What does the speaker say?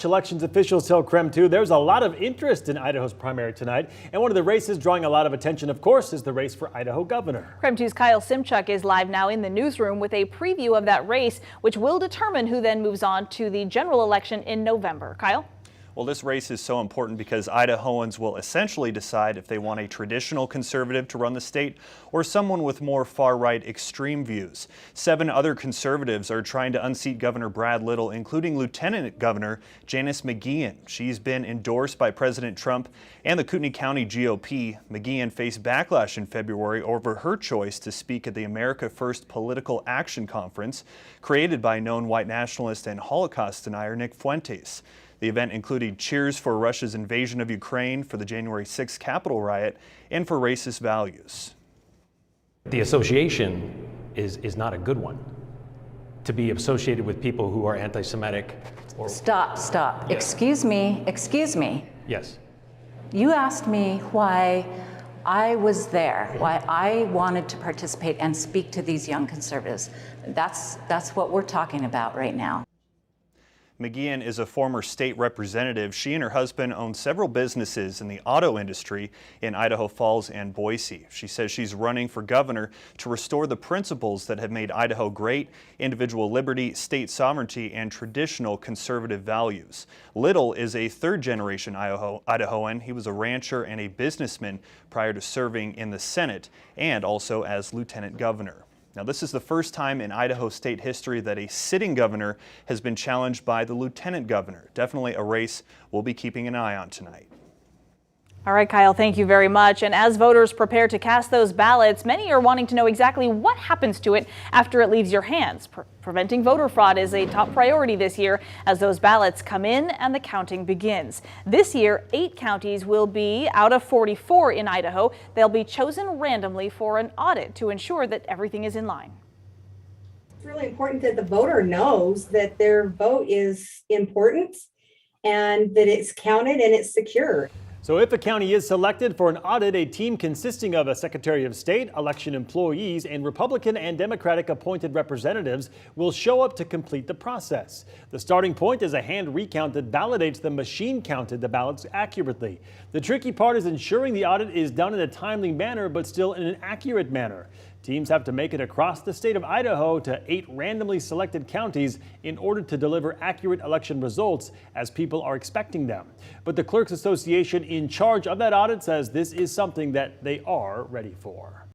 Elections officials tell KREM 2 there's a lot of interest in Idaho's primary tonight, and one of the races drawing a lot of attention, of course, is the race for Idaho governor. KREM 2's Kyle Simchuk is live now in the newsroom with a preview of that race, which will determine who then moves on to the general election in November. Kyle? Well, this race is so important because Idahoans will essentially decide if they want a traditional conservative to run the state or someone with more far-right extreme views. 7 other conservatives are trying to unseat Governor Brad Little, including Lieutenant Governor Janice McGeachin. She's been endorsed by President Trump and the Kootenai County GOP. McGeachin faced backlash in February over her choice to speak at the America First Political Action Conference, created by known white nationalist and Holocaust denier Nick Fuentes. The event included cheers for Russia's invasion of Ukraine, for the January 6th Capitol riot, and for racist values. The association is not a good one. To be associated with people who are anti-Semitic or... Stop. Yes. Excuse me. Yes. You asked me why I was there, why I wanted to participate and speak to these young conservatives. That's what we're talking about right now. McGeachin is a former state representative. She and her husband own several businesses in the auto industry in Idaho Falls and Boise. She says she's running for governor to restore the principles that have made Idaho great: individual liberty, state sovereignty, and traditional conservative values. Little is a third-generation Idahoan. He was a rancher and a businessman prior to serving in the Senate and also as lieutenant governor. Now, this is the first time in Idaho state history that a sitting governor has been challenged by the lieutenant governor. Definitely a race we'll be keeping an eye on tonight. All right, Kyle, thank you very much. And as voters prepare to cast those ballots, many are wanting to know exactly what happens to it after it leaves your hands. Preventing voter fraud is a top priority this year as those ballots come in and the counting begins. This year, 8 counties will be out of 44 in Idaho. They'll be chosen randomly for an audit to ensure that everything is in line. It's really important that the voter knows that their vote is important and that it's counted and it's secure. So if a county is selected for an audit, a team consisting of a Secretary of State, election employees, and Republican and Democratic appointed representatives will show up to complete the process. The starting point is a hand recount that validates the machine counted the ballots accurately. The tricky part is ensuring the audit is done in a timely manner, but still in an accurate manner. Teams have to make it across the state of Idaho to 8 randomly selected counties in order to deliver accurate election results as people are expecting them. But the Clerks Association in charge of that audit says this is something that they are ready for.